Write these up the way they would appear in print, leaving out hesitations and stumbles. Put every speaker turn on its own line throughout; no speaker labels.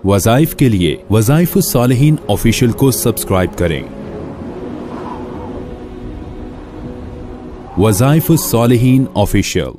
वज़ाइफ के लिए वज़ाइफुस सालिहीन ऑफिशियल को सब्सक्राइब करें। वज़ाइफुस सालिहीन ऑफिशियल।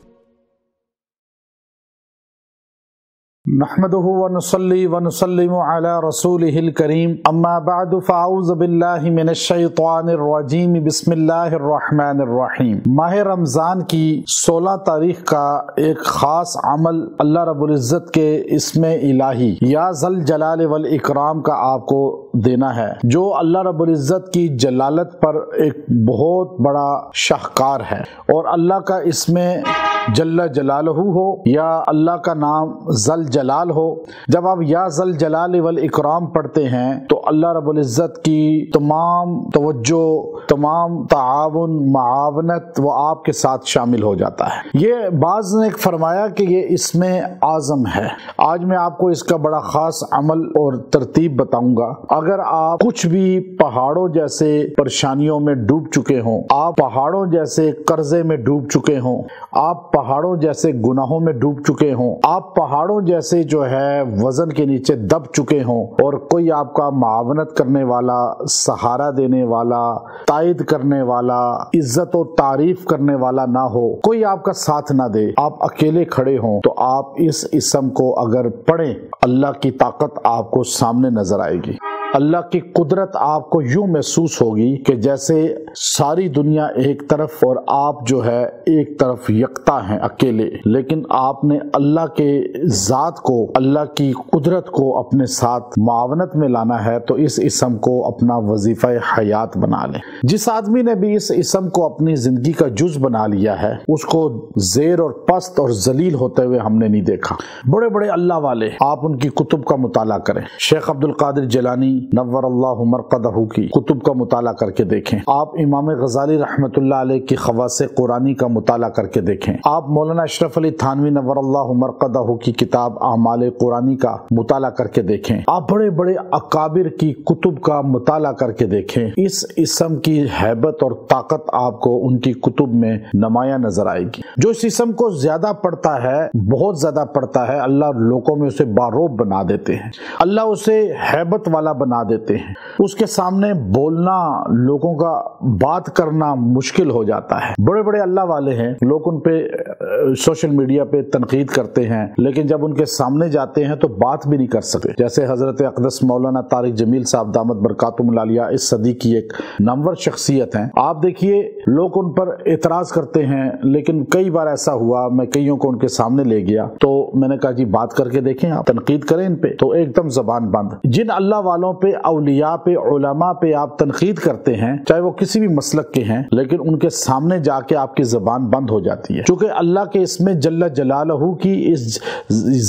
नहमदुहु व नुसल्ली व नुसल्लिमु अला रसूलिहिल करीम, अम्मा बअदु फ़अऊज़ु बिल्लाहि मिनश शैतानिर रजीम, बिस्मिल्लाहिर रहमानिर रहीम। माह रमज़ान की 16 तारीख का एक ख़ास अमल अल्लाह रब्बुल इज़्ज़त के इसमें इलाही या ज़ल जलाल वल इकराम का आपको देना है, जो अल्लाह रब्बुल इज़्ज़त की जलालत पर एक बहुत बड़ा शाहकार है। और अल्लाह का इसमें जल्ला जलालहू हो या अल्लाह का नाम ज़ल जलाल हो, जब आप या ज़ल जलाल वल इकराम पढ़ते हैं तो अल्लाह रब्बुल इज़्ज़त की तमाम तवज्जो, तमाम ताआवुन, मुआवनत वो आपके साथ शामिल हो जाता है। ये बाज़ ने फरमाया कि ये इसमें आज़म है। आज मैं आपको इसका बड़ा ख़ास अमल और तरतीब बताऊंगा। अगर आप कुछ भी पहाड़ों जैसे परेशानियों में डूब चुके हों, आप पहाड़ों जैसे कर्जे में डूब चुके हों, आप पहाड़ों जैसे गुनाहों में डूब चुके हों, आप पहाड़ों जैसे जो है वजन के नीचे दब चुके हों और कोई आपका मुआवनत करने वाला, सहारा देने वाला, तायद करने वाला, इज्जत और तारीफ करने वाला ना हो, कोई आपका साथ ना दे, आप अकेले खड़े हों, तो आप इस इसम को अगर पढ़ें, अल्लाह की ताकत आपको सामने नजर आएगी। अल्लाह की कुदरत आपको यूं महसूस होगी कि जैसे सारी दुनिया एक तरफ और आप जो है एक तरफ यकता हैं अकेले, लेकिन आपने अल्लाह के ज़ात को, अल्लाह की कुदरत को अपने साथ मुआवनत में लाना है, तो इस इसम को अपना वजीफ़ा हयात बना लें। जिस आदमी ने भी इस इसम को अपनी ज़िंदगी का जुज़ बना लिया है, उसको ज़ेर और पस्त और जलील होते हुए हमने नहीं देखा। बड़े बड़े अल्लाह वाले, आप उनकी कुतुब का मुताला करें। शेख अब्दुल कादिर जिलानी नव्वरल्लाहु मरक़दहू की कुतुब का मुताला करके देखें। आप इमाम गज़ाली रहमतुल्लाह अलैह की ख़वासे कुरानी का मुताला करके देखें। आप मौलाना अशरफ अली थानवी नव्वरल्लाहु मरक़दहू की किताब आमाल कुरानी का मुताला करके देखें। आप बड़े बड़े अकाबिर की कुतुब का मुताला करके देखें। इस इसम की हैबत और ताकत आपको उनकी कुतुब में नुमायां नजर आएगी। जो इस इसम को ज्यादा पढ़ता है, बहुत ज्यादा पढ़ता है, अल्लाह लोगों में उसे बारोब बना देते हैं, अल्लाह उसे हैबत वाला बना देते हैं। उसके सामने बोलना, लोगों का बात करना मुश्किल हो जाता है। बड़े बड़े अल्लाह वाले हैं, लोग उन पे सोशल मीडिया पे तनकीद करते हैं, लेकिन जब उनके सामने जाते हैं तो बात भी नहीं कर सके। जैसे हजरत अक़दस मौलाना तारिक जमील साहब दामत बरकातुहुल आलिया इस सदी की एक नामवर शख्सियत हैं। आप देखिए, लोग उन पर एतराज करते हैं, लेकिन कई बार ऐसा हुआ, मैं कईयों को उनके सामने ले गया तो मैंने कहा जी बात करके देखें, आप तनकीद करें इन पे, तो एकदम जबान बंद। जिन अल्लाह वालों पे, औलिया पे, उलमा पे आप तनकीद करते हैं, चाहे वो किसी भी मसलक के हैं, लेकिन उनके सामने जाके आपकी जबान बंद हो जाती है, क्योंकि अल्लाह के इसमें जल्ला जलालहू की, इस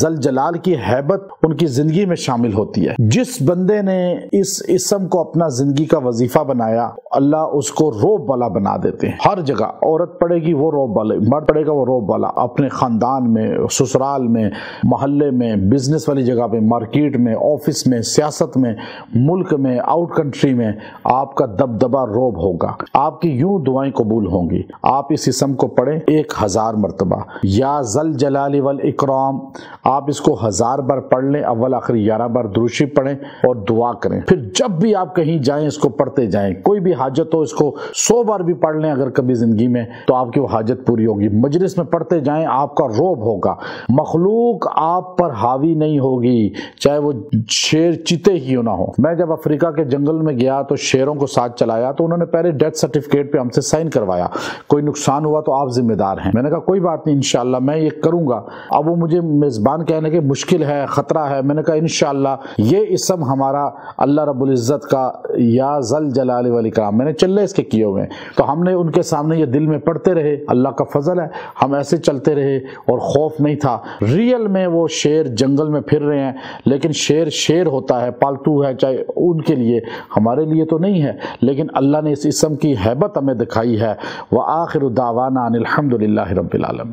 जल जलाल की हैबत उनकी जिंदगी में शामिल होती है। जिस बंदे ने इस इसम को अपना जिंदगी का वजीफा बनाया, अल्लाह उसको रोब वाला बना देते हैं। हर जगह औरत पड़ेगी वो रोब वाले, मर्द पड़ेगा वो रोब वाला, अपने खानदान में, ससुराल में, मोहल्ले में, बिजनेस वाली जगह पे, मार्केट में, ऑफिस में, सियासत में, मुल्क में, आउट कंट्री में आपका दबदबा रोब होगा। आपकी यूं दुआएं कबूल होंगी। आप इस इसम को पढ़ें 1000 मरतबा, या ज़ल जलाली वल इकराम। आप इसको 1000 बार पढ़ लें, अव्वल आखिर 11 बार दुरूशी पढ़ें और दुआ करें। फिर जब भी आप कहीं जाएं इसको पढ़ते जाएं। कोई भी हाजत हो, इसको 100 बार भी पढ़ लें अगर कभी जिंदगी में, तो आपकी वो हाजत पूरी होगी। मजलिस में पढ़ते जाएं, आपका रोब होगा, मखलूक आप पर हावी नहीं होगी, चाहे वो शेर चीते ही ना हो। मैं जब अफ्रीका के जंगल में गया तो शेरों को साथ चलाया, तो उन्होंने पहले डेथ सर्टिफिकेट पे हमसे साइन करवाया, कोई नुकसान हुआ तो आप जिम्मेदार हैं। मैंने कहा कोई बात नहीं, इंशाल्लाह मैं ये करूंगा। अब वो मुझे मेजबान कहने के मुश्किल है, खतरा है। मैंने कहा इंशाल्लाह ये इसम हमारा अल्लाह रब्बुल इज़्ज़त का या ज़ल जलाल वल इकराम, मैंने चल्ले इसके किए हुए। तो हमने उनके सामने ये दिल में पढ़ते रहे, अल्लाह का फजल है, हम ऐसे चलते रहे और खौफ नहीं था। रियल में वो शेर जंगल में फिर रहे हैं, लेकिन शेर शेर होता है, पालतू है, चाहे उनके लिए, हमारे लिए तो नहीं है। लेकिन अल्लाह ने इस इसम की हैबत हमें दिखाई है। व आखिरु दावाना अनिल हम्दुलिल्लाहि रब्बिल आलमीन।